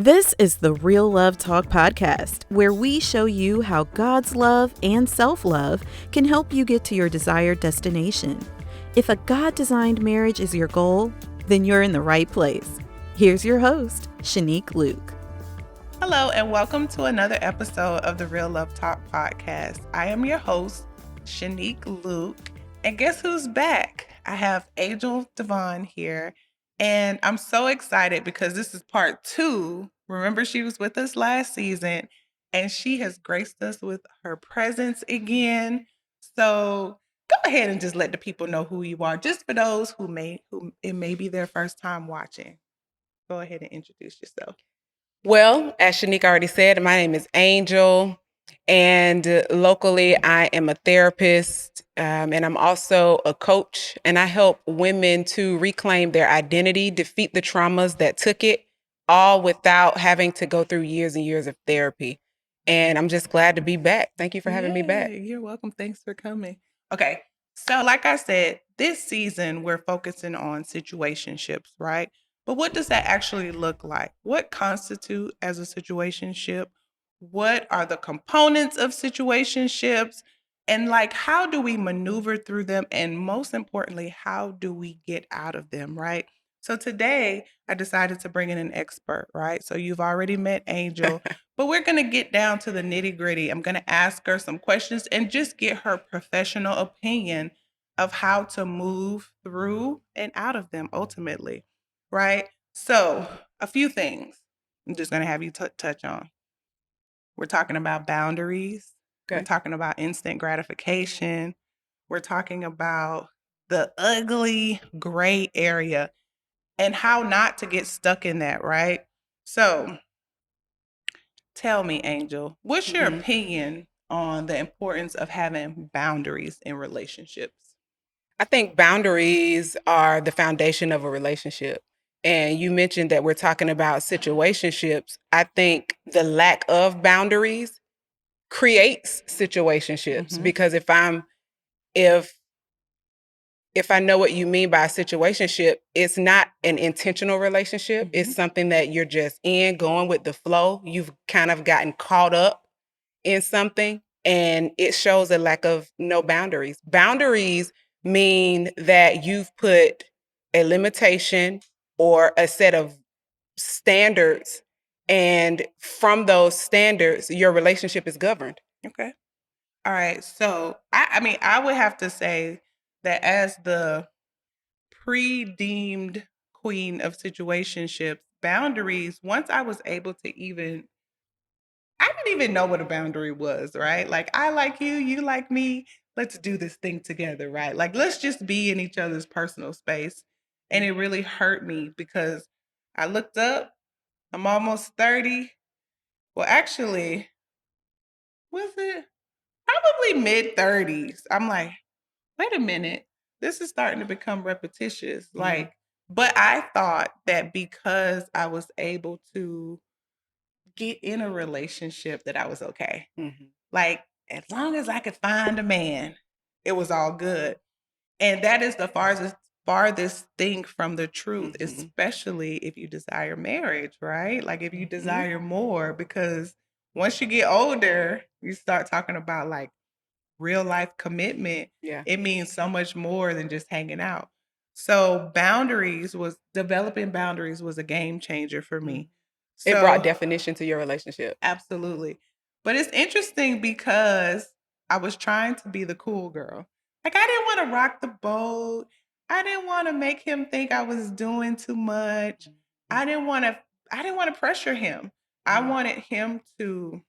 This is the Real Love Talk podcast, where we show you how God's love and self-love can help you get to your desired destination. If a God-designed marriage is your goal, then you're in the right place. Here's your host, Shenique Luke. Hello, and welcome to another episode of the Real Love Talk podcast. I am your host, Shenique Luke, and guess who's back? I have Angel Devone here, and I'm so excited because this is part 2. Remember, she was with us last season, and she has graced us with her presence again. So go ahead and just let the people know who you are, just for those who it may be their first time watching. Go ahead and introduce yourself. Well, as Shenique already said, my name is Angel, and locally I am a therapist, and I'm also a coach, and I help women to reclaim their identity, defeat the traumas that took it, all without having to go through years and years of therapy. And I'm just glad to be back. Thank you for having me back. You're welcome. Thanks for coming. Okay. So like I said, this season we're focusing on situationships, right? But what does that actually look like? What constitute as a situationship? What are the components of situationships? And like, how do we maneuver through them? And most importantly, how do we get out of them, right? So today I decided to bring in an expert, right? So you've already met Angel, but we're going to get down to the nitty gritty. I'm going to ask her some questions and just get her professional opinion of how to move through and out of them ultimately, right? So a few things I'm just going to have you touch on. We're talking about boundaries. Okay. We're talking about instant gratification. We're talking about the ugly gray area and how not to get stuck in that, right? So tell me, Angel, what's your opinion on the importance of having boundaries in relationships? I think boundaries are the foundation of a relationship. And you mentioned that we're talking about situationships. I think the lack of boundaries creates situationships because if I know what you mean by a situationship, it's not an intentional relationship. It's something that you're just in, going with the flow. You've kind of gotten caught up in something, and it shows a lack of no boundaries. Boundaries mean that you've put a limitation or a set of standards, and from those standards, your relationship is governed. Okay. All right. So I mean, I would have to say that as the pre-deemed queen of situationships, boundaries, once I was able to I didn't even know what a boundary was, right? Like, I like you, you like me. Let's do this thing together, right? Like, let's just be in each other's personal space. And it really hurt me because I looked up, I'm almost 30. Well, actually, was it probably mid 30s? I'm like, wait a minute, this is starting to become repetitious. Like, but I thought that because I was able to get in a relationship that I was okay. Like, as long as I could find a man, it was all good. And that is the farthest thing from the truth, especially if you desire marriage, right? Like if you desire more, because once you get older, you start talking about like real life commitment. Yeah. It means so much more than just hanging out. So developing boundaries was a game changer for me. It brought definition to your relationship. Absolutely. But it's interesting because I was trying to be the cool girl. Like, I didn't want to rock the boat. I didn't want to make him think I was doing too much. I didn't want to pressure him. I wanted him to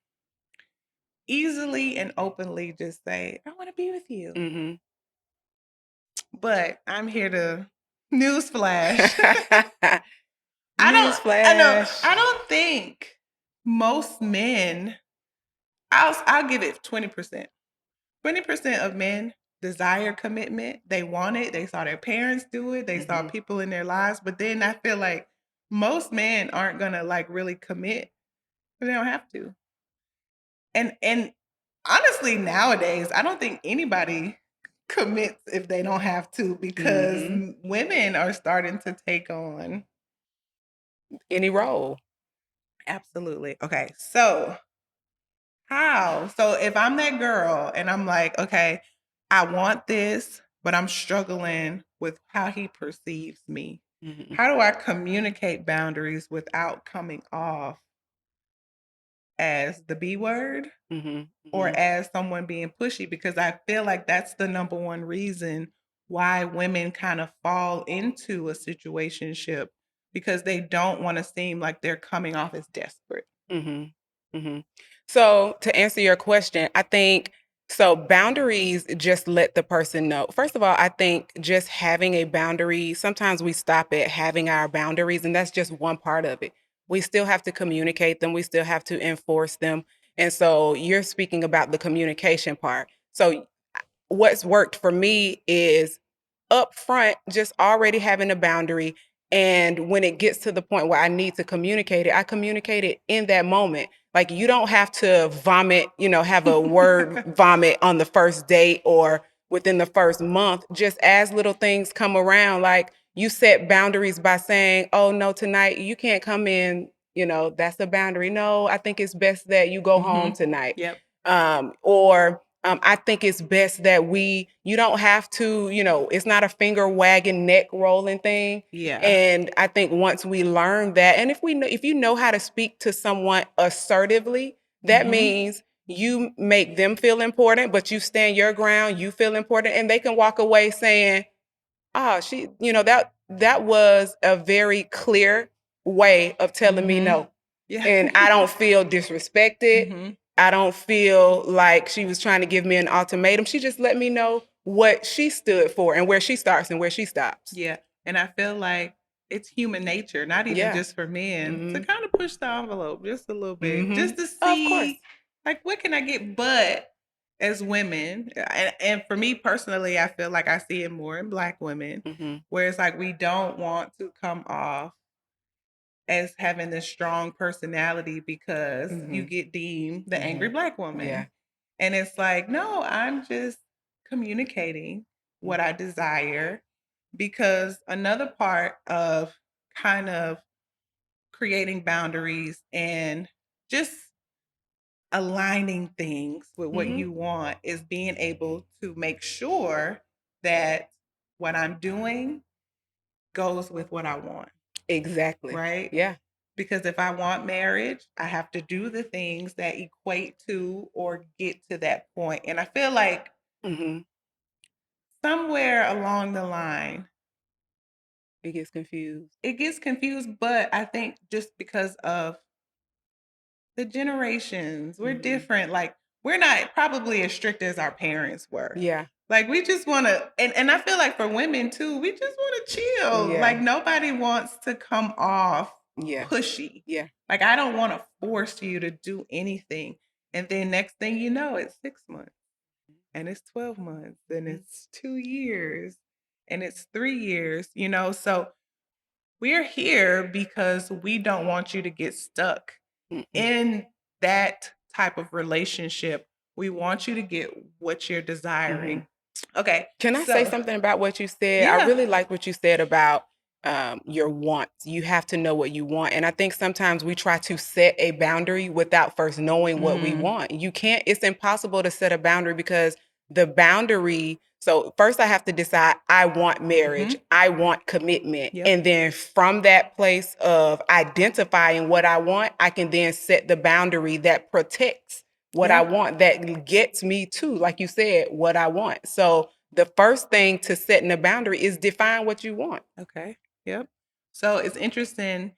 easily and openly just say, I want to be with you. But I'm here to newsflash. I don't think most men, I'll give it 20%. 20% of men desire commitment. They want it. They saw their parents do it. They saw people in their lives. But then I feel like most men aren't gonna like really commit, but they don't have to. And honestly, nowadays, I don't think anybody commits if they don't have to because women are starting to take on Any role. Absolutely. Okay. So how? So if I'm that girl and I'm like, okay, I want this, but I'm struggling with how he perceives me. Mhm. How do I communicate boundaries without coming off as the B word Mhm. or Mhm. as someone being pushy? Because I feel like that's the number one reason why women kind of fall into a situationship because they don't want to seem like they're coming off as desperate. Mhm. Mhm. So to answer your question, I think so boundaries just let the person know. First of all, I think just having a boundary, sometimes we stop at having our boundaries, and that's just one part of it. We still have to communicate them, we still have to enforce them. And so you're speaking about the communication part. So what's worked for me is up front, just already having a boundary. And when it gets to the point where I need to communicate it, I communicate it in that moment. Like you don't have to vomit, have a word vomit on the first date or within the first month. Just as little things come around, like you set boundaries by saying, oh, no, tonight you can't come in. That's a boundary. No, I think it's best that you go home tonight. Yep. Or I think it's best that you don't have to, it's not a finger wagging, neck rolling thing. Yeah. And I think once we learn that, and if you know how to speak to someone assertively, that means you make them feel important, but you stand your ground, you feel important, and they can walk away saying, oh, that was a very clear way of telling me no. Yeah. And I don't feel disrespected. I don't feel like she was trying to give me an ultimatum. She just let me know what she stood for and where she starts and where she stops. Yeah. And I feel like it's human nature, not even Yeah. just for men, to Mhm. kind of push the envelope just a little bit, just Mhm. to Of course. see, like, what can I get? But as women, and for me personally, I feel like I see it more in Black women, Mhm. where it's like we don't want to come off as having this strong personality because you Mhm. get deemed the angry Mhm. Black woman. Yeah. And it's like, no, I'm just communicating what I desire because another part of kind of creating boundaries and just aligning things with what Mhm. you want is being able to make sure that what I'm doing goes with what I want, Exactly. right? Yeah. Because if I want marriage, I have to do the things that equate to or get to that point. And I feel like Mhm. somewhere along the line, It gets confused. it gets confused, but I think just because of the generations, we're Mhm. different. Like, we're not probably as strict as our parents were. Yeah. Like, we just want to, and I feel like for women too, we just want to chill. Yeah. Like, nobody wants to come off Yeah. pushy. Yeah. Like, I don't want to force you to do anything. And then next thing you know, it's 6 months and it's 12 months and it's 2 years and it's 3 years, So we're here because we don't want you to get stuck Mm-mm. in that type of relationship. We want you to get what you're desiring. Okay. Can I say something about what you said? I Yeah. really like what you said about your wants. You have to know what you want. And I think sometimes we try to set a boundary without first knowing what we want. You can't, it's impossible to set a boundary because the boundary, so first I have to decide I want marriage, I want commitment. Yep. And then from that place of identifying what I want, I can then set the boundary that protects what I want, that gets me to, like you said, what I want. So the first thing to setting a boundary is define what you want. Okay. Yep. So it's interesting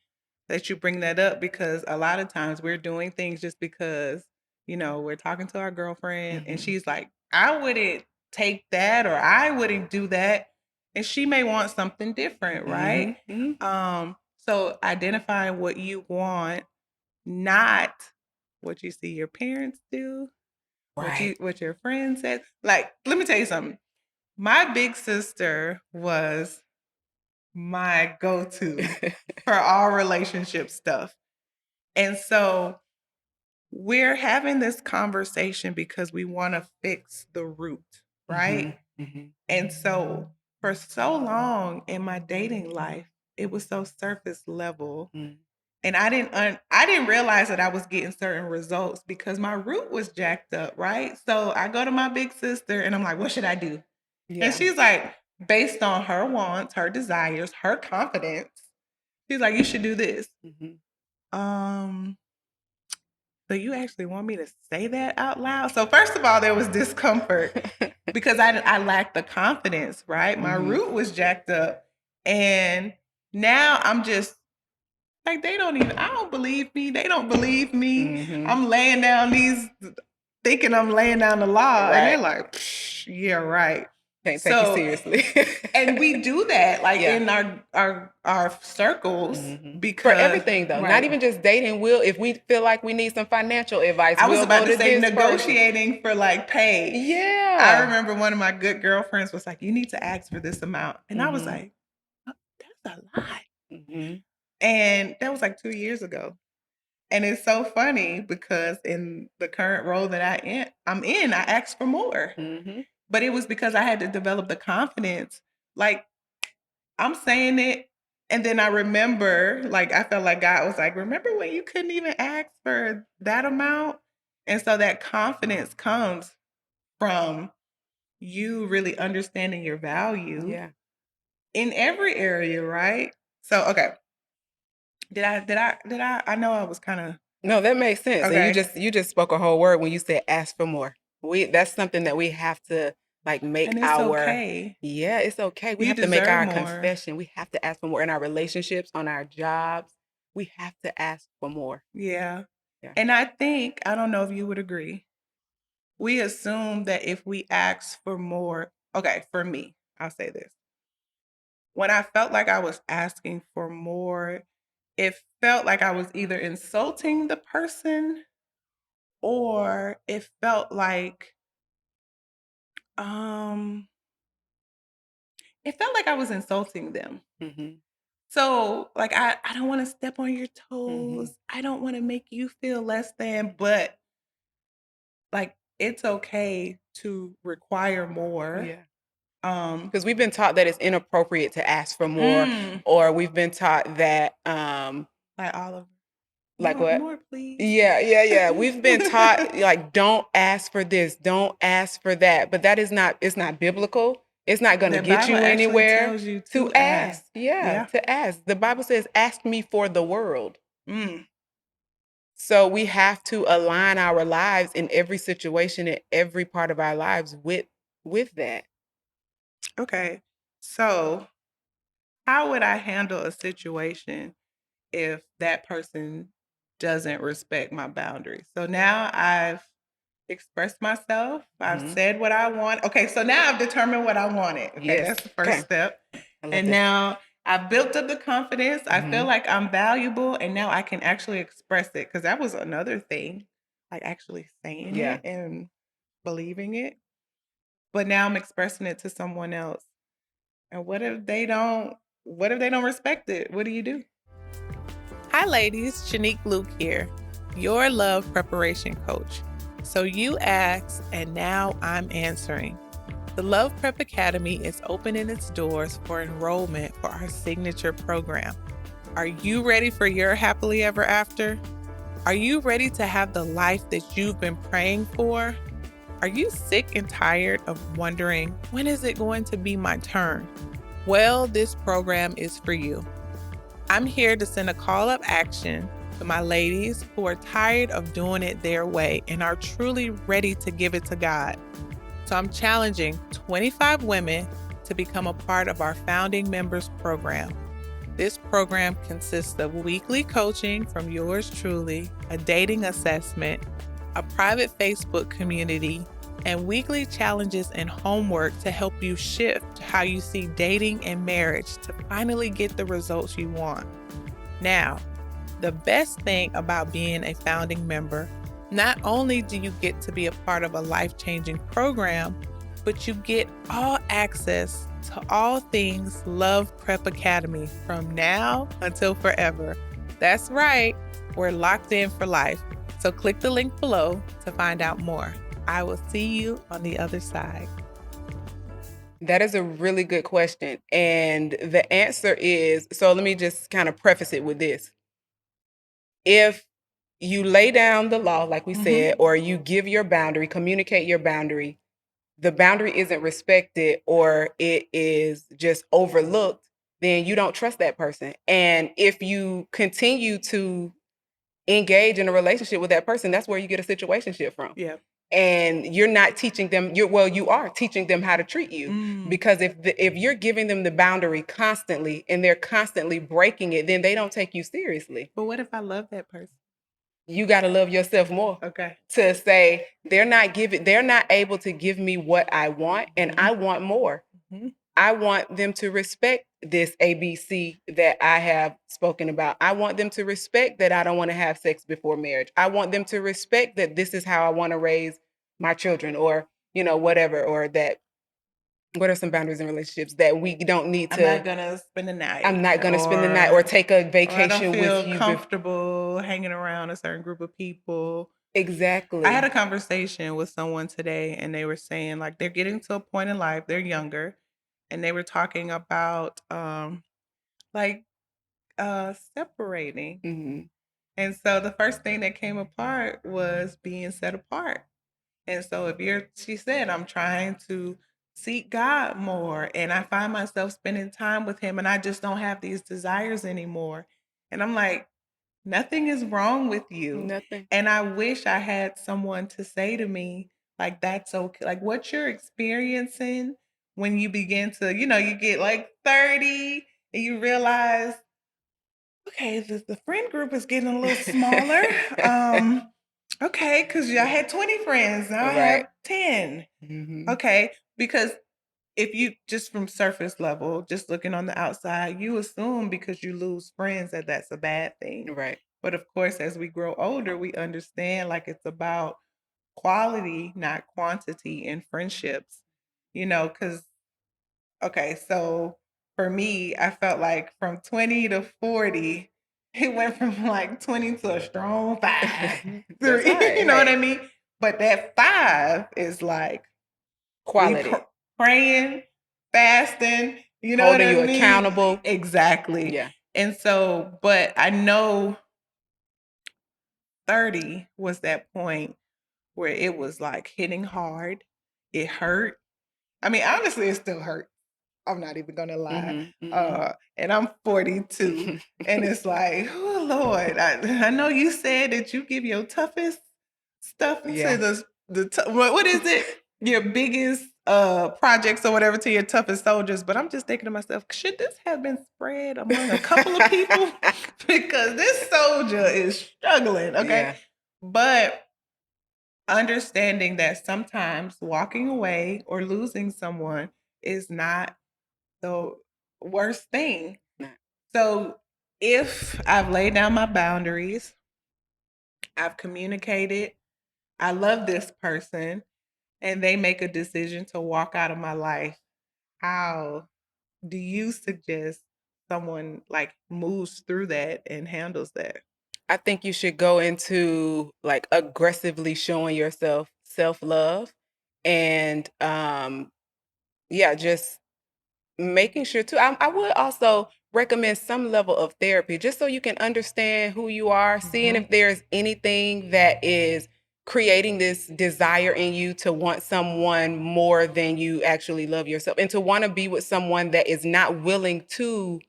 that you bring that up because a lot of times we're doing things just because, we're talking to our girlfriend and she's like, I wouldn't take that or I wouldn't do that. And she may want something different, right? So identifying what you want, not what you see your parents do, Right. what your friends said. Like, let me tell you something. My big sister was my go-to for all relationship stuff. And so we're having this conversation because we want to fix the root, right? And so for so long in my dating life, it was so surface level. And I didn't realize that I was getting certain results because my root was jacked up, right? So I go to my big sister and I'm like, what should I do? Yeah. And she's like, based on her wants, her desires, her confidence, she's like, you should do this. So you actually want me to say that out loud? So first of all, there was discomfort because I lacked the confidence, right? My root was jacked up. And now I'm just like, I don't believe me. They don't believe me. I'm laying down thinking I'm laying down the law. Right. And they're like, yeah, right. Can't take you seriously. And we do that like in our circles because for everything though, not even just dating. If we feel like we need some financial advice, I was about to say this negotiating for like pay. Yeah. I remember one of my good girlfriends was like, you need to ask for this amount. And I was like, oh, that's a lot. And that was like 2 years ago. And it's so funny because in the current role that I'm in, I asked for more. But it was because I had to develop the confidence. Like, I'm saying it, and then I remember, like, I felt like God was like, remember when you couldn't even ask for that amount? And so that confidence comes from you really understanding your value in every area, right? So, okay. I know I was kind of. No, that makes sense. Okay. And you just spoke a whole word when you said ask for more. That's something that we have to like make And it's okay. Yeah, it's okay. We have to make our confession. We have to ask for more in our relationships, on our jobs. We have to ask for more. Yeah. And I don't know if you would agree. We assume that if we ask for more, okay, for me, I'll say this. When I felt like I was asking for more, it felt like I was either insulting the person or it felt like I was insulting them. So like I don't want to step on your toes. I don't want to make you feel less than, but like it's okay to require more. Yeah. Because we've been taught that it's inappropriate to ask for more, or we've been taught that like Oliver. Like more, what? More, please. Yeah. We've been taught like don't ask for this, don't ask for that. But it's not biblical. It's not going to get you anywhere. Tells you to ask. Yeah, to ask. The Bible says, "Ask me for the world." So we have to align our lives in every situation, in every part of our lives with that. Okay. So how would I handle a situation if that person doesn't respect my boundaries? So now I've expressed myself. I've said what I want. Okay, so now I've determined what I wanted. Okay, that's the first step. And now I've built up the confidence. I feel like I'm valuable, and now I can actually express it because that was another thing, like actually saying it and believing it. But now I'm expressing it to someone else. And what if they don't respect it? What do you do? Hi ladies, Shenique Luke here, your love preparation coach. So you asked, and now I'm answering. The Love Prep Academy is opening its doors for enrollment for our signature program. Are you ready for your happily ever after? Are you ready to have the life that you've been praying for? Are you sick and tired of wondering, when is it going to be my turn? Well, this program is for you. I'm here to send a call of action to my ladies who are tired of doing it their way and are truly ready to give it to God. So I'm challenging 25 women to become a part of our founding members program. This program consists of weekly coaching from yours truly, a dating assessment, a private Facebook community, and weekly challenges and homework to help you shift how you see dating and marriage to finally get the results you want. Now, the best thing about being a founding member, not only do you get to be a part of a life-changing program, but you get all access to all things Love Prep Academy from now until forever. That's right, we're locked in for life. So click the link below to find out more. I will see you on the other side. That is a really good question. And the answer is, so let me just kind of preface it with this. if you lay down the law, like we Mhm. said, or you give your boundary, communicate your boundary, the boundary isn't respected or it is just overlooked, then you don't trust that person. And if you continue to engage in a relationship with that person, that's where you get a situationship from. Yeah. And you're not teaching them, you are teaching them how to treat you. Because if you're giving them the boundary constantly and they're constantly breaking it, then they don't take you seriously. But what if I love that person? You got to love yourself more. Okay. To say they're not able to give me what I want, and I want more. I want them to respect this ABC that I have spoken about. I want them to respect that I don't want to have sex before marriage. I want them to respect that this is how I want to raise my children, or whatever, or that. What are some boundaries in relationships that we don't need to? I'm not gonna spend the night. I'm not gonna spend the night or take a Or I vacation don't with feel you. comfortable hanging around a certain group of people. Exactly. I had a conversation with someone today, and they were saying like they're getting to a point in life, they're younger, and they were talking about like separating. Mhm. And so the first thing that came apart was being set apart. And so she said, I'm trying to seek God more, and I find myself spending time with him, and I just don't have these desires anymore. And I'm like, nothing is wrong with you. Nothing. And I wish I had someone to say to me, like, that's okay. Like, what you're experiencing when you begin to, you get like 30 and you realize, okay, the friend group is getting a little smaller. Okay, because I had 20 friends, now I have 10. Mhm. Okay, because if you just from surface level, just looking on the outside, you assume because you lose friends that's a bad thing. Right. But of course, as we grow older, we understand like it's about quality, not quantity in friendships. Because okay, so for me, I felt like from 20 to 40, it went from like 20 to a strong 5. That's right. You know what I mean? But that 5 is like Quality. praying, fasting, you know Holding what you I mean? accountable. Exactly. Yeah. And so, but I know 30 was that point where it was like hitting hard. It hurt. I mean, honestly, it still hurts. I'm not even gonna lie. And I'm 42, and it's like, oh Lord, I know you said that you give your toughest stuff to Yeah. what is it? Your biggest projects or whatever to your toughest soldiers. But I'm just thinking to myself, should this have been spread among a couple of people? Because this soldier is struggling. Okay. Yeah. But understanding that sometimes walking away or losing someone is not the worst thing. Nah. So if I've laid down my boundaries, I've communicated, I love this person, and they make a decision to walk out of my life, how do you suggest someone like moves through that and handles that? I think you should go into like aggressively showing yourself self-love and yeah, just making sure too. I would also recommend some level of therapy just so you can understand who you are, seeing if there's anything that is creating this desire in you to want someone more than you actually love yourself, and to want to be with someone that is not willing to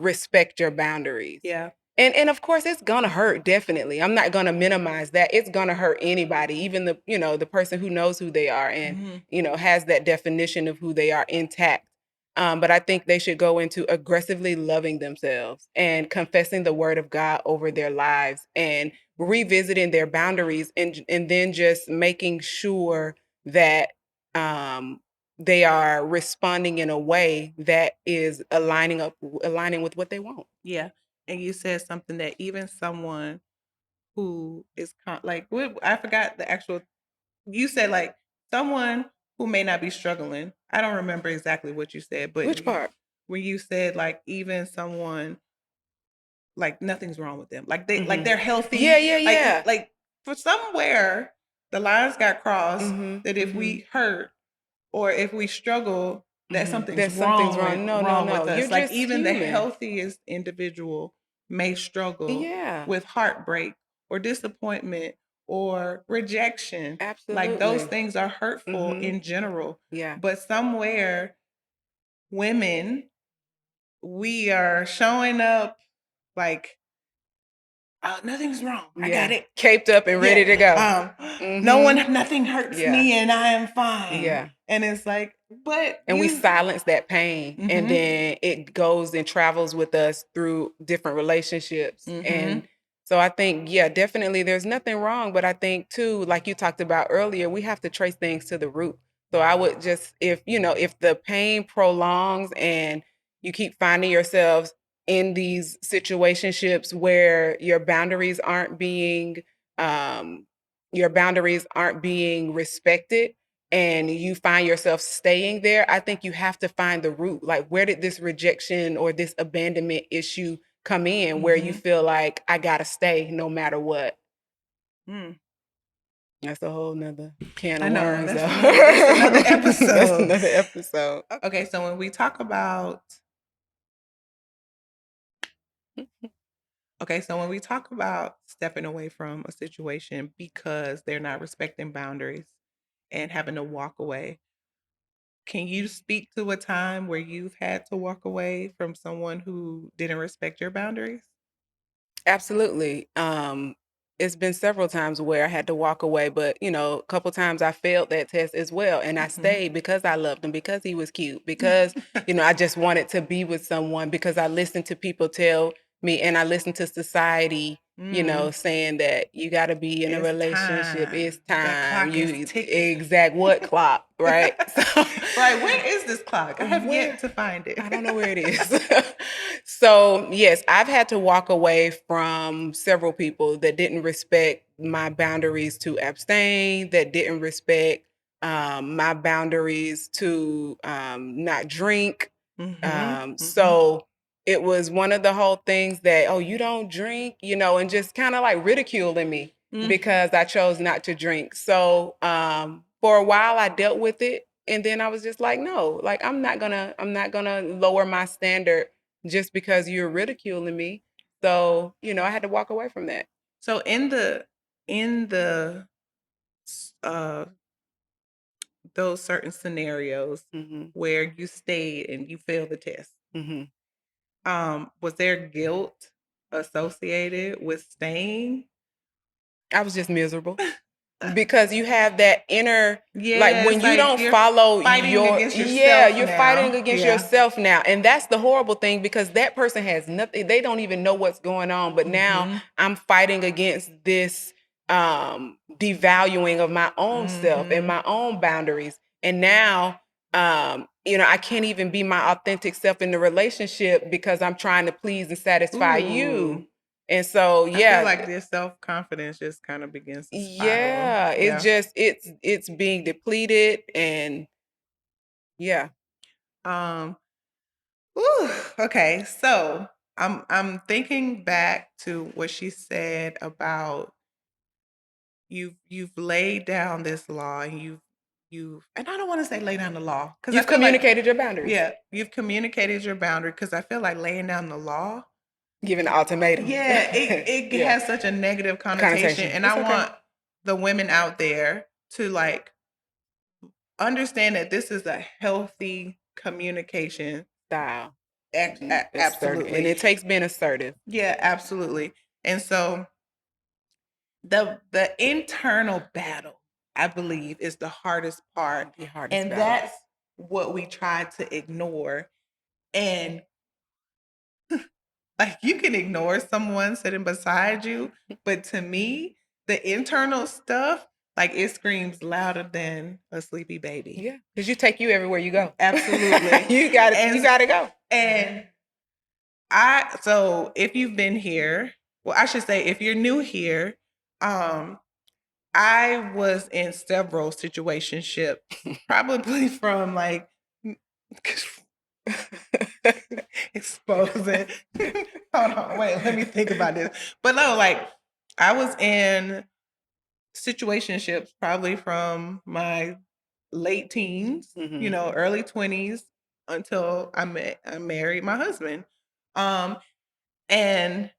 respect your boundaries. Yeah. And of course it's gonna hurt, definitely. I'm not gonna minimize that. It's gonna hurt anybody, even the person who knows who they are and has that definition of who they are intact. But I think they should go into aggressively loving themselves and confessing the word of God over their lives and revisiting their boundaries, and then just making sure that they are responding in a way that is aligning with what they want. Yeah. And you said something that even someone who is like I forgot the actual you said like someone who may not be struggling. I don't remember exactly what you said, but Which part? when you said like even someone like nothing's wrong with them. Like they're healthy. Yeah. Like for somewhere the lines got crossed that if we hurt or if we struggle, that something's There's something's wrong wrong. No. with us. You're Like just even the human. healthiest individual may struggle Yeah. with heartbreak or disappointment or rejection. Like those Absolutely. things are hurtful Mhm. in general. Yeah. But somewhere, women, we are showing up like, oh, nothing's wrong. I got Yeah. it. Caped up and ready to go. Nothing hurts Yeah. me and I am fine. Yeah. And it's like, but And we you, silence that pain, and Mhm. then it goes and travels with us through different relationships. And so I think, yeah, definitely there's nothing wrong, but I think too, like you talked about earlier, we have to trace things to the root. So I would just, if if the pain prolongs and you keep finding yourselves in these situationships where your boundaries aren't being respected, and you find yourself staying there, I think you have to find the root. Like, where did this rejection or this abandonment issue come in, where you feel like I gotta stay no matter what? Mm. That's a whole nother can I of know, worms, that's though. another That's episode. another episode. Okay, so when we talk about stepping away from a situation because they're not respecting boundaries and having to walk away, can you speak to a time where you've had to walk away from someone who didn't respect your boundaries? Absolutely. It's been several times where I had to walk away, but a couple times I failed that test as well. And I stayed because I loved him, because he was cute, because, I just wanted to be with someone, because I listened to people tell me, and I listened to society, saying that you got to be in a It's relationship. It's time. That time. clock is You ticking. exact what clock, right? So Right, where is this clock? I have where yet to find it. I don't know where it is. So, yes, I've had to walk away from several people that didn't respect my boundaries to abstain, that didn't respect my boundaries to not drink. So it was one of the whole things that, oh, you don't drink, and just kind of like ridiculing me because I chose not to drink. So for a while I dealt with it. And then I was just like, no, like I'm not gonna lower my standard just because you're ridiculing me. So, I had to walk away from that. So in the uh those certain scenarios where you stayed and you failed the test, was there guilt associated with staying? I was just miserable. Because you have that inner, like, Yeah, when it's you like don't you're follow fighting against yourself you're now. fighting against Yeah. yourself now. And that's the horrible thing, because that person has nothing, they don't even know what's going on. But now I'm fighting against this devaluing of my own self and my own boundaries. And now I can't even be my authentic self in the relationship because I'm trying to please and satisfy you. Ooh. And so, I yeah. feel like your self-confidence just kind of begins to spiral. Yeah, it's just it's being depleted, and yeah. Okay, so I'm thinking back to what she said about you've laid down this law, and you've and I don't want to say lay down the law, because I You've feel like, communicated your boundaries. yeah, you've communicated your boundary, because I feel like laying down the law, Giving an ultimatum. yeah, it Yeah. has such a negative connotation. Connotation. And It's I okay. want the women out there to like understand that this is a healthy communication Style. Absolutely. Assertive. And it takes being assertive. Yeah, absolutely. And so the internal battle, I believe, is the hardest part. The hardest And battle. that's what we try to ignore. And like, you can ignore someone sitting beside you, but to me, the internal stuff, like, it screams louder than a sleepy baby. Yeah, because you take you everywhere you go. Absolutely. You gotta go. And so if you've been here, well, I should say, if you're new here, I was in several situationships, probably from like exposing. Hold on, wait, let me think about this. But no, like, I was in situationships probably from my late teens, early 20s, until I married my husband. And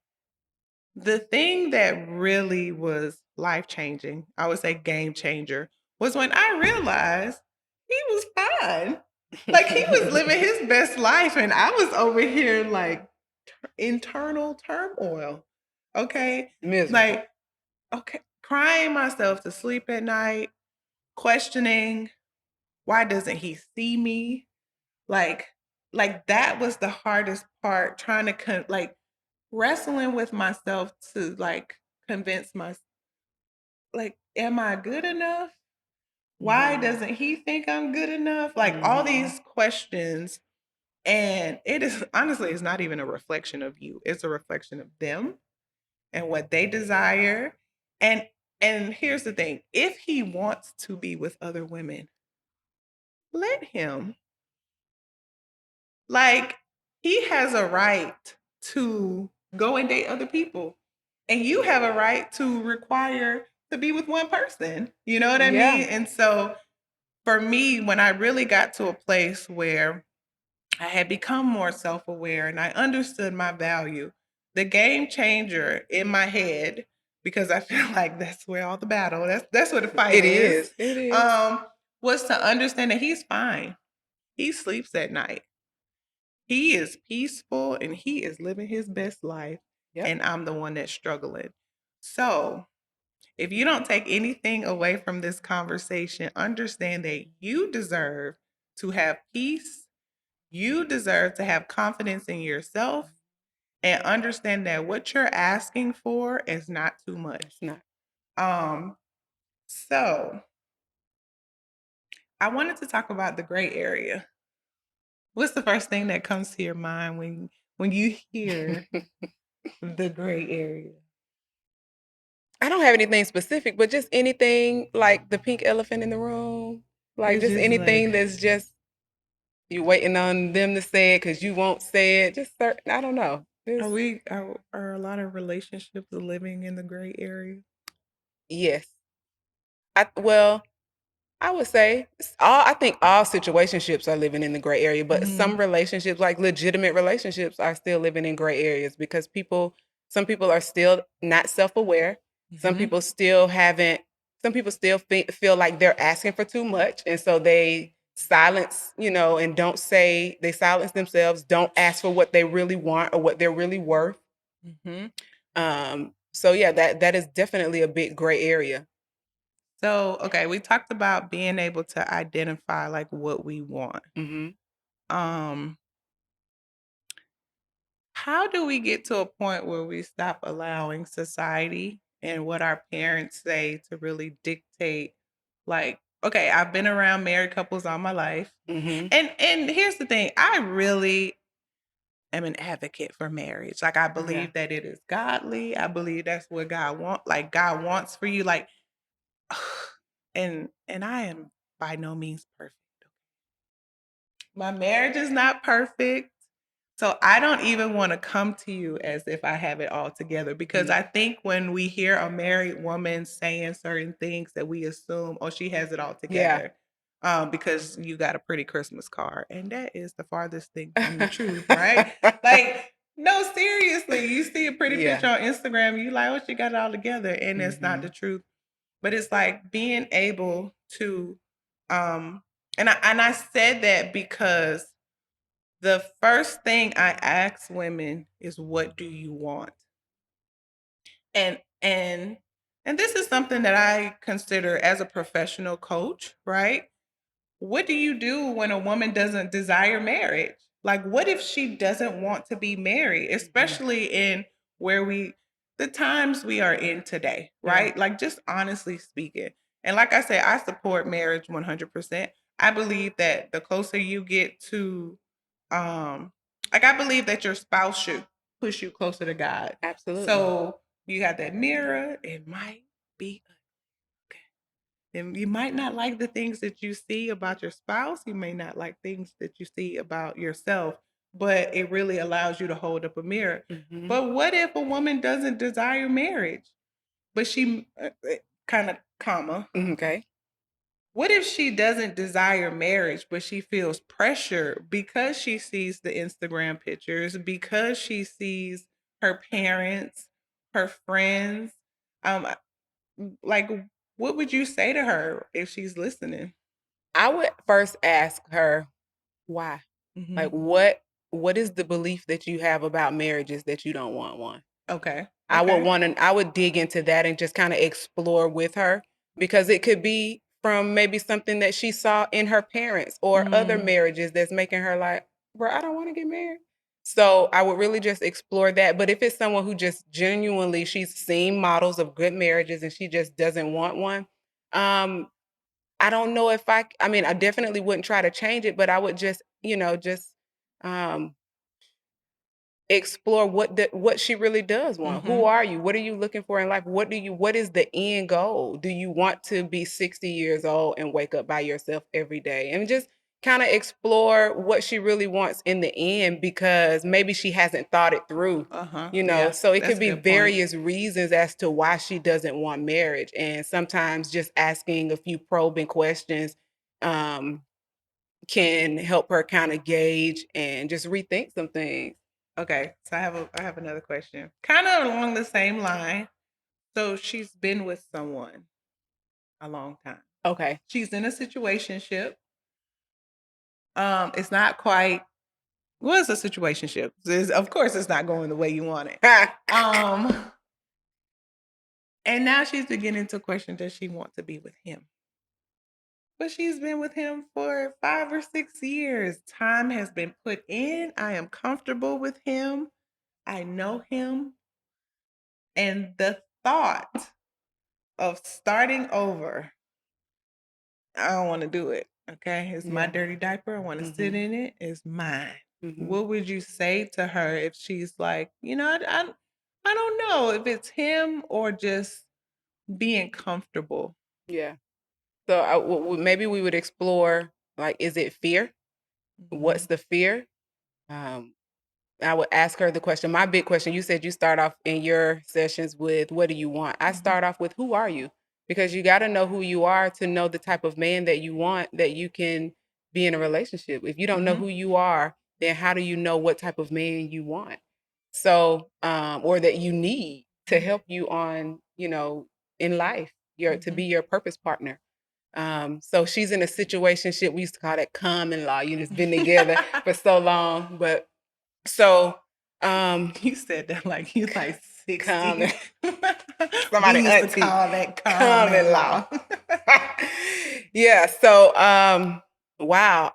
The thing that really was life-changing, I would say game changer, was when I realized he was fine. Like, he was living his best life, and I was over here, like, internal turmoil, okay? Miserable. Like, okay, crying myself to sleep at night, questioning, why doesn't he see me? Like that was the hardest part, trying to like, wrestling with myself to, like, convince myself, like, am I good enough? Why doesn't he think I'm good enough? Like, all these questions. And it is honestly, it's not even a reflection of you. It's a reflection of them and what they desire. And here's the thing, if he wants to be with other women, let him. Like, he has a right to go and date other people. And you have a right to require to be with one person. You know what I Yeah. mean? And so for me, when I really got to a place where I had become more self-aware and I understood my value, the game changer in my head, because I feel like that's where all the battle, that's where the fight It is, is. It is. was to understand that he's fine. He sleeps at night. He is peaceful and he is living his best life. Yep. And I'm the one that's struggling. So if you don't take anything away from this conversation, understand that you deserve to have peace. You deserve to have confidence in yourself and understand that what you're asking for is not too much. It's not. So I wanted to talk about the gray area. What's the first thing that comes to your mind when you hear the gray area? I don't have anything specific, but just anything like the pink elephant in the room. Like It's just just anything like, that's just you waiting on them to say it because you won't say it. Just certain, I don't know. are a lot of relationships living in the gray area? Yes. Well, I would say I think all situationships are living in the gray area, but some relationships, like legitimate relationships, are still living in gray areas because some people are still not self-aware. Some people still haven't. Some people still feel like they're asking for too much, and so they silence, and don't say. They silence themselves. Don't ask for what they really want or what they're really worth. So yeah, that is definitely a big gray area. So, okay, we talked about being able to identify, like, what we want. Um, how do we get to a point where we stop allowing society and what our parents say to really dictate, like, okay, I've been around married couples all my life. And here's the thing, I really am an advocate for marriage. Like, I believe that it is godly. I believe that's what God wants for you. Like, and I am by no means perfect. My marriage is not perfect. So I don't even want to come to you as if I have it all together, because I think when we hear a married woman saying certain things that we assume, oh, she has it all together. Because you got a pretty Christmas card. And that is the farthest thing from the truth, right? Like, no, seriously, you see a pretty picture on Instagram, you like, oh, she got it all together. And it's not the truth. But it's like being able to, and I said that because the first thing I ask women is, what do you want? And this is something that I consider as a professional coach, right? What do you do when a woman doesn't desire marriage? Like, what if she doesn't want to be married, especially in the times we are in today, right? Like, just honestly speaking. And like I said, I support marriage 100%. I believe that the closer you get to, like, I believe that your spouse should push you closer to God. Absolutely. So you got that mirror, it might be and you might not like the things that you see about your spouse. You may not like things that you see about yourself, but it really allows you to hold up a mirror. But what if a woman doesn't desire marriage, but she kind of comma? Okay. What if she doesn't desire marriage, but she feels pressure because she sees the Instagram pictures, because she sees her parents, her friends. Like, what would you say to her if she's listening? I would first ask her why. Like, Mhm. what is the belief that you have about marriages that you don't want one? Okay. I Okay. would dig into that and just kind of explore with her, because it could be from maybe something that she saw in her parents or other Mm, marriages that's making her like, bro, I don't want to get married. So I would really just explore that. But if it's someone who just genuinely, she's seen models of good marriages and she just doesn't want one, um, I don't know if I mean, I definitely wouldn't try to change it, but I would just, um, explore what she really does want. Who mhm. are you? What are you looking for in life? What is the end goal? Do you want to be 60 years old and wake up by yourself every day? And just kind of explore what she really wants in the end, because maybe she hasn't thought it through. Uh-huh. Yeah, So it that's could a be good point. various reasons as to why she doesn't want marriage. And sometimes just asking a few probing questions um, can help her kind of gauge and just rethink some things. Okay, so I have another question. Kind of along the same line. So she's been with someone a long time. Okay. She's in a situationship. It's not quite, well, it's a situationship. Of course it's not going the way you want it. Um, and now she's beginning to question, does she want to be with him? But she's been with him for 5 or 6 years. Time has been put in. I am comfortable with him. I know him. And the thought of starting over, I don't want to do it. Okay. It's my Yeah. dirty diaper. I want to sit Mhm. in it. It's mine. Mhm. What would you say to her if she's like, I don't know if it's him or just being comfortable? Yeah. So maybe we would explore, like, is it fear? What's Mhm. the fear? Um, I would ask her the question. My big question, you said you start off in your sessions with, what do you want? I Mhm. start off with, who are you? Because you got to know who you are to know the type of man that you want, that you can be in a relationship. If you don't know Mhm. who you are, then how do you know what type of man you want? So, or that you need to help you on, in life, to be Mhm. your purpose partner. So she's in a situationship. We used to call that common law. You just been together for so long, but so, You said that like you like common 60. We somebody used to auntie, call that common common law. law. Yeah, so, wow,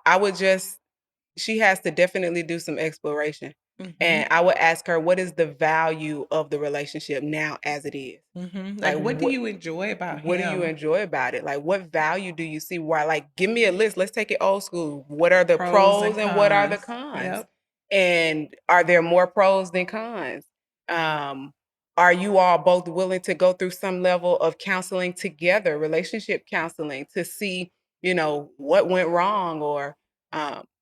she has to definitely do some exploration, Mhm. and I would ask her, what is the value of the relationship now as it is? Mhm. Like, Like, what do you enjoy about what do you him? enjoy about it? Like, what value do you see? Why, like, give me a list. Let's take it old school. What are the Pros pros and and what are the cons. cons? Yep. And are there more pros than cons? Um, are you all both willing to go through some level of counseling together, relationship counseling, to see, what went wrong, or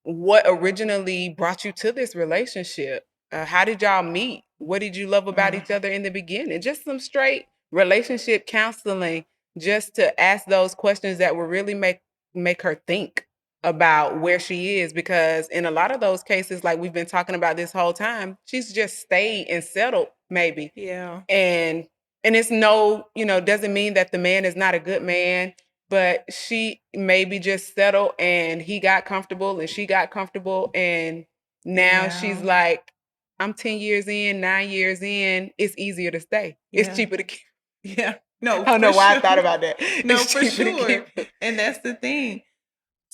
what originally brought you to this relationship? How did y'all meet? What did you love about Mm. each other in the beginning? Just some straight relationship counseling, just to ask those questions that will really make her think about where she is, because in a lot of those cases, like we've been talking about this whole time, she's just stayed and settled maybe. Yeah. And it's no, doesn't mean that the man is not a good man, but she maybe just settled and he got comfortable and she got comfortable, and now she's Yeah. like, I'm 10 years in, 9 years in, it's easier to stay. It's Yeah. cheaper to keep. Yeah. I No, don't for know why I sure. thought about that. No, It's for cheaper to sure. keep it. And that's the thing.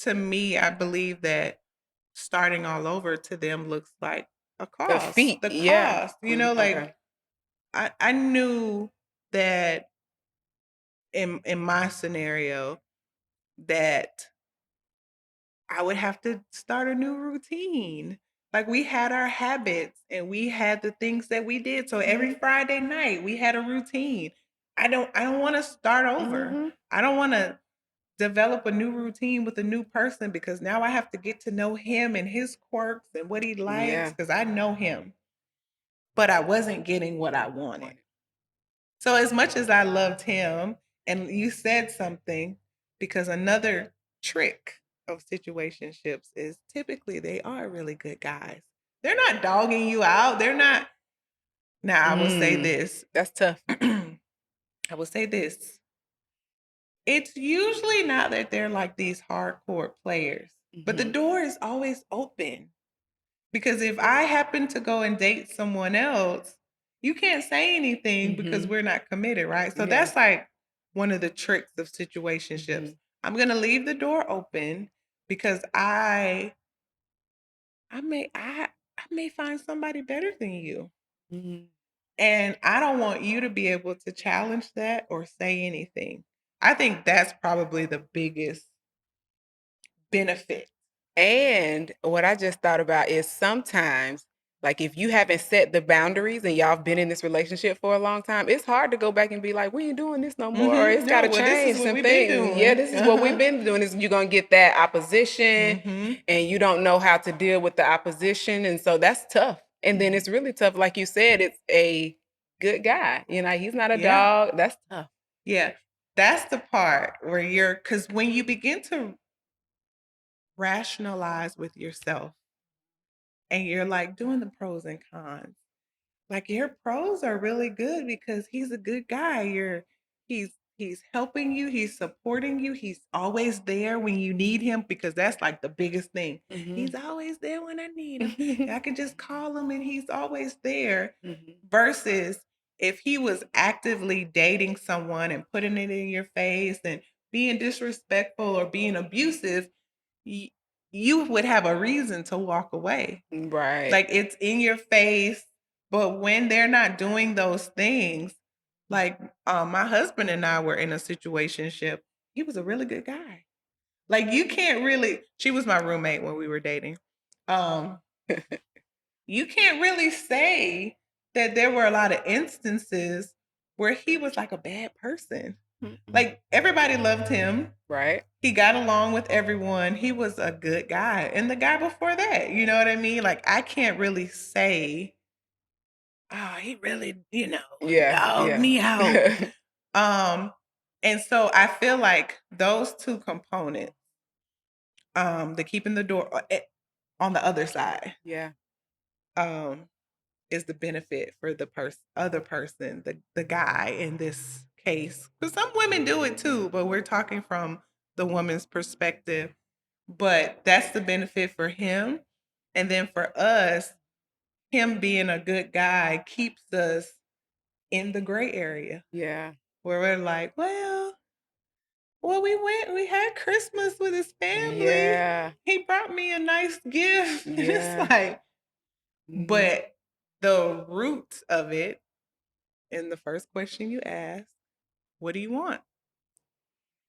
To me, I believe that starting all over to them looks like a A cost. feat, The yeah. cost, like Okay. I knew that in my scenario that I would have to start a new routine. Like we had our habits and we had the things that we did. So every Friday night we had a routine. I don't want to start over. Mhm. I don't want to develop a new routine with a new person because now I have to get to know him and his quirks and what he likes Yeah. because I know him. But I wasn't getting what I wanted. So as much as I loved him, and you said something, because another trick of situationships is typically they are really good guys. They're not dogging you out. They're not Now, I will say this. That's tough. I will say this. It's usually not that they're like these hardcore players, but the door is always open. Because if I happen to go and date someone else, you can't say anything because we're not committed, right? So that's like one of the tricks of situationships. I'm going to leave the door open because I may find somebody better than you. And I don't want you to be able to challenge that or say anything. I think that's probably the biggest benefit. And what I just thought about is sometimes, like if you haven't set the boundaries and y'all have been in this relationship for a long time, it's hard to go back and be like, we ain't doing this no more, or it's No, got to well, this change is what some we've been things. doing. Yeah, this is what we've been doing. Is you're gonna get that opposition, and you don't know how to deal with the opposition, and so that's tough. And then it's really tough, like you said, it's a good guy. You know, he's not a dog. That's tough. Yeah, that's the part where because when you begin to rationalize with yourself and you're like doing the pros and cons, like your pros are really good because he's a good guy. He's helping you, he's supporting you, he's always there when you need him because that's like the biggest thing. He's always there when I need him. I can just call him and he's always there. Versus if he was actively dating someone and putting it in your face and being disrespectful or being abusive, you would have a reason to walk away. Right. Like it's in your face, but when they're not doing those things, like my husband and I were in a situationship. He was a really good guy. Like you can't really. She was my roommate when we were dating. You can't really say that there were a lot of instances where he was like a bad person. Like everybody loved him. Right. He got along with everyone. He was a good guy. And the guy before that, you know what I mean? Like I can't really say, oh, he really, dogged me out. And so I feel like those two components, the keeping the door on the other side, is the benefit for the other person, the guy in this case. Because some women do it too, but we're talking from the woman's perspective. But that's the benefit for him. And then for us, him being a good guy keeps us in the gray area. Yeah. Where we're like, well, we had Christmas with his family. Yeah. He brought me a nice gift. Yeah. It's like, but the root of it, in the first question you ask, what do you want?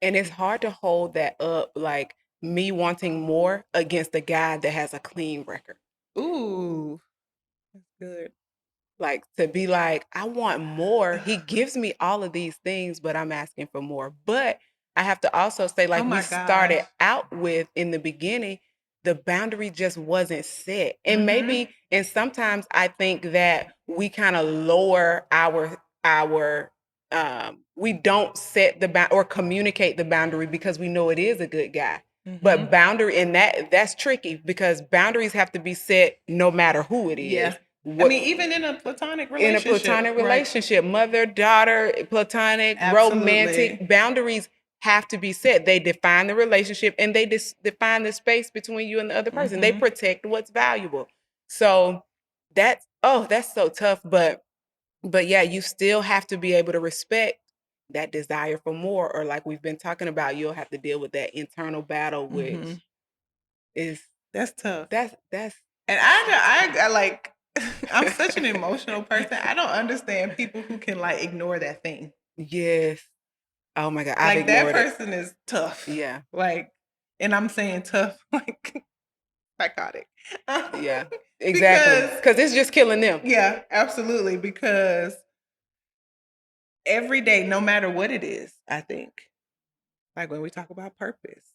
And it's hard to hold that up, like me wanting more against a guy that has a clean record. Ooh, that's good. Like to be like, I want more. He gives me all of these things, but I'm asking for more. But I have to also say, like we started out with in the beginning, the boundary just wasn't set. And maybe, and sometimes I think that we kind of lower our we don't set the or communicate the boundary because we know it is a good guy. But boundary, and that's tricky because boundaries have to be set no matter who it is. Yeah. I mean, even in a platonic relationship. In a platonic relationship, right? Mother, daughter, platonic, romantic, boundaries have to be set. They define the relationship and they define the space between you and the other person. They protect what's valuable. So that's so tough. But yeah, you still have to be able to respect that desire for more, or like we've been talking about, you'll have to deal with that internal battle, which is that's tough. That's and I like I'm such an emotional person. I don't understand people who can like ignore that thing. Yes. Oh my God. Like that person is tough. Yeah. Like, and I'm saying tough, like psychotic. Yeah, exactly. Because it's just killing them. Yeah, absolutely. Because every day, no matter what it is, I think, like when we talk about purpose,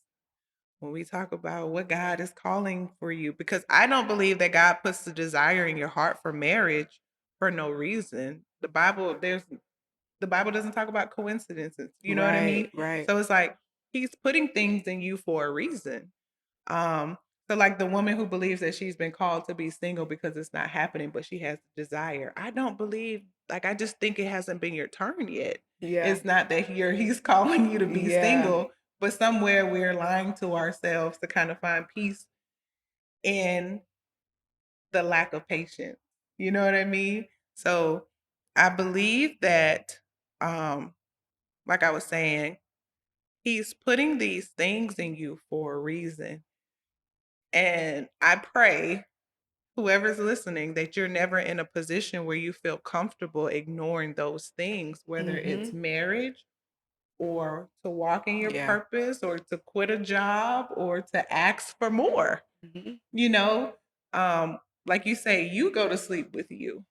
when we talk about what God is calling for you, because I don't believe that God puts the desire in your heart for marriage for no reason. The Bible doesn't talk about coincidences. You know what I mean? Right. So it's like he's putting things in you for a reason. So like the woman who believes that she's been called to be single because it's not happening, but she has desire. I don't believe, like, I just think it hasn't been your turn yet. Yeah. It's not that he's calling you to be Yeah. single, but somewhere we're lying to ourselves to kind of find peace in the lack of patience. You know what I mean? So I believe that, like I was saying, he's putting these things in you for a reason. And I pray, whoever's listening, that you're never in a position where you feel comfortable ignoring those things, whether it's marriage or to walk in your Yeah. purpose or to quit a job or to ask for more. Mhm. You know, like you say, you go to sleep with you.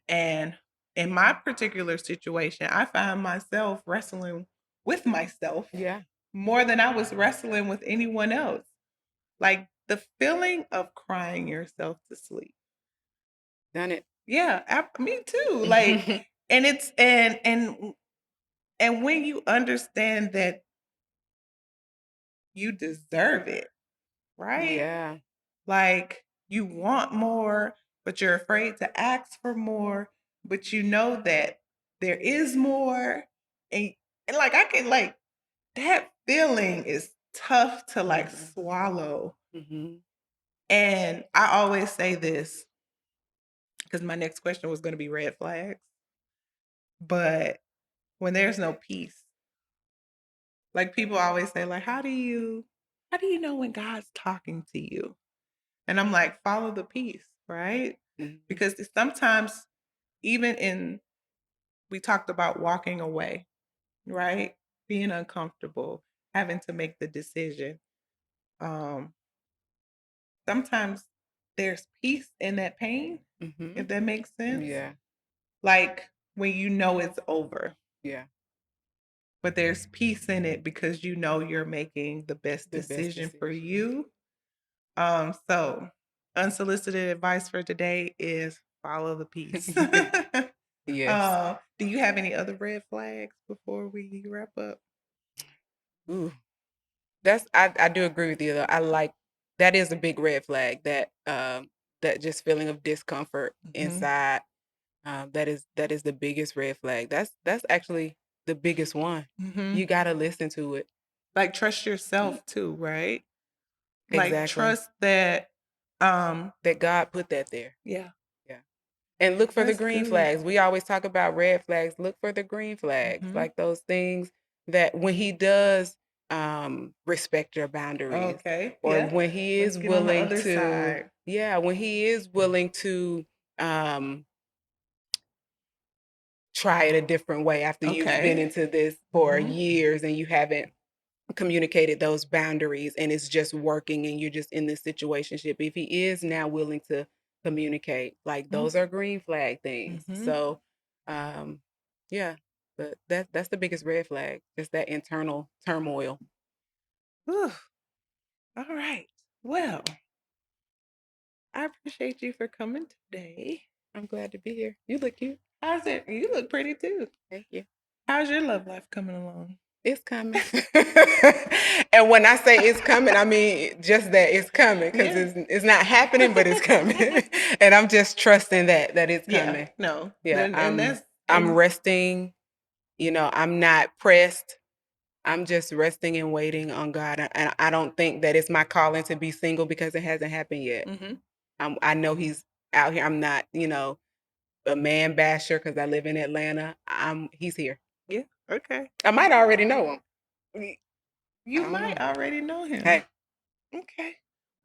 And in my particular situation, I found myself wrestling with myself Yeah. more than I was wrestling with anyone else. Like the feeling of crying yourself to sleep. Done it. Yeah, me too. Like, and it's and when you understand that you deserve it, right? Yeah. Like you want more, but you're afraid to ask for more, but you know that there is more. And like I can like that feeling is tough to like swallow. Mm-hmm. And I always say this because my next question was going to be red flags. But when there's no peace, like people always say, like, how do you know when God's talking to you? And I'm like, follow the peace, right? Mm-hmm. Because sometimes even we talked about walking away, right? Being uncomfortable, having to make the decision. Sometimes there's peace in that pain, if that makes sense. Yeah. Like when you know it's over. Yeah. But there's peace in it because you know you're making the best decision for you. So unsolicited advice for today is follow the peace. Yes. Do you have any other red flags before we wrap up? Ooh. I do agree with you though. I like that is a big red flag, that just feeling of discomfort inside. That is the biggest red flag. That's actually the biggest one. You gotta listen to it. Like trust yourself too, right? Like Exactly. trust that That God put that there. yeah. Yeah. And look for the That's green good. flags. We always talk about red flags. Look for the green flags, like those things that when he does respect your boundaries, Okay. or Yeah. when he is Let's get on the willing other to, side. yeah, when he is willing to try it a different way after you've been Okay. into this for years and you haven't communicated those boundaries and it's just working and you're just in this situationship. If he is now willing to communicate, like those are green flag things. So yeah, but that's the biggest red flag, just that internal turmoil. Whew. All right. Well, I appreciate you for coming today. I'm glad to be here. You look cute. How's it? You look pretty too. Thank you. How's your love life coming along? It's coming. And when I say it's coming, I mean just that it's coming, because it's not happening, but it's coming. And I'm just trusting that it's coming. Yeah. No. Yeah, And that's I'm resting. I'm not pressed. I'm just resting and waiting on God. And I don't think that it's my calling to be single because it hasn't happened yet. I know he's out here. I'm not, a man basher because I live in Atlanta. He's here. yeah. Okay. I might already know him. You might already know him. Hey. Okay.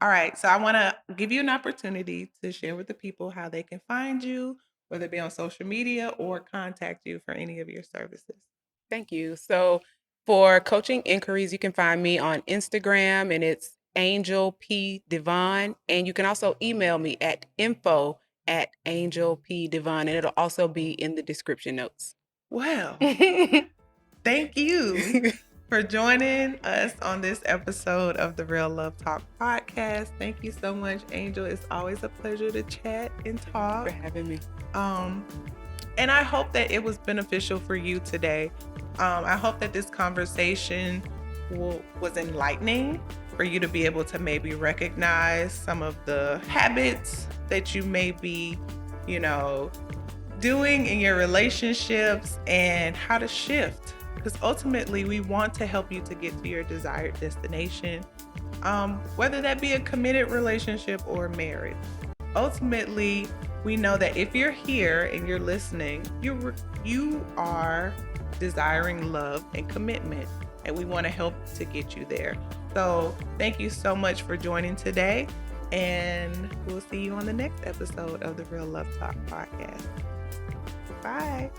All right. So I want to give you an opportunity to share with the people how they can find you, whether it be on social media or contact you for any of your services. Thank you. So for coaching inquiries, you can find me on Instagram and it's Angel P. Devone. And you can also email me at info@angelpdevone. And it'll also be in the description notes. Well, thank you for joining us on this episode of the Real Love Talk podcast. Thank you so much, Angel. It's always a pleasure to chat and talk. For having me. And I hope that it was beneficial for you today. I hope that this conversation was enlightening for you to be able to maybe recognize some of the habits that you may be, doing in your relationships and how to shift. Because ultimately, we want to help you to get to your desired destination, whether that be a committed relationship or marriage. Ultimately, we know that if you're here and you're listening, you are desiring love and commitment, and we want to help to get you there. So thank you so much for joining today, and we'll see you on the next episode of the Real Love Talk podcast. Bye.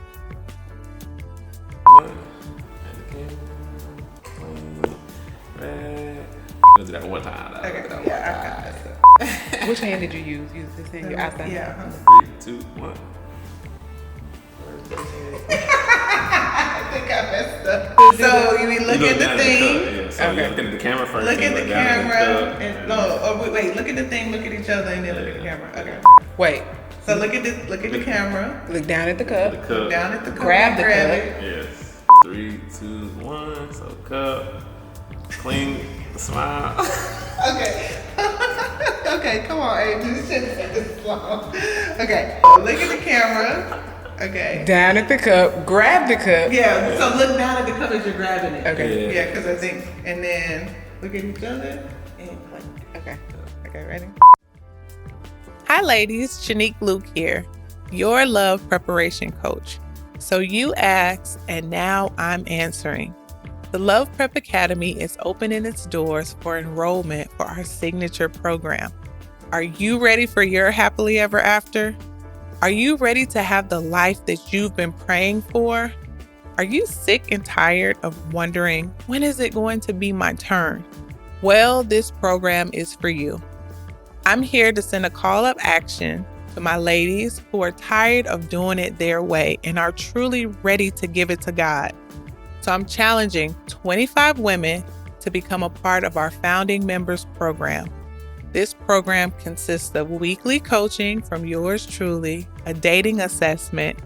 Let's do that one time. Okay. Yeah, I got Which hand did you use? Use this hand, your outside? Yeah. 3, 2, 1. I think I messed up. So you look at the thing. So you look at the camera first. Look at the camera. Wait. Look at the thing. Look at each other, and then look at the camera. Okay. Wait. So look at the camera. Look down at the cup. Look down at the cup. Grab the cup. it. Yes. 3, 2, 1. So cup. Clean. Smile. Okay. Okay, come on, Aiden. You shouldn't say this long. Okay. Look at the camera. Okay. Down at the cup. Grab the cup. Yeah, so look down at the cup as you're grabbing it. Okay. Yeah, because I think, and then look at each other and like, Okay. okay, ready? Hi, ladies. Shenique Luke here, your love preparation coach. So you asked, and now I'm answering. The Love Prep Academy is opening its doors for enrollment for our signature program. Are you ready for your happily ever after? Are you ready to have the life that you've been praying for? Are you sick and tired of wondering, when is it going to be my turn? Well, this program is for you. I'm here to send a call of action to my ladies who are tired of doing it their way and are truly ready to give it to God. So I'm challenging 25 women to become a part of our founding members program. This program consists of weekly coaching from yours truly, a dating assessment,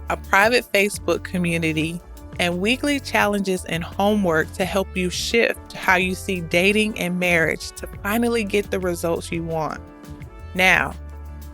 a private Facebook community, and weekly challenges and homework to help you shift how you see dating and marriage to finally get the results you want. Now,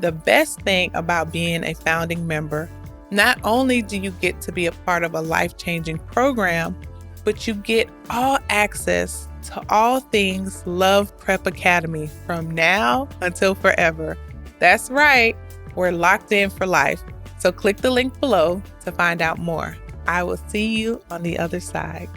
the best thing about being a founding member, not only do you get to be a part of a life-changing program, but you get all access to all things Love Prep Academy from now until forever. That's right, we're locked in for life. So click the link below to find out more. I will see you on the other side.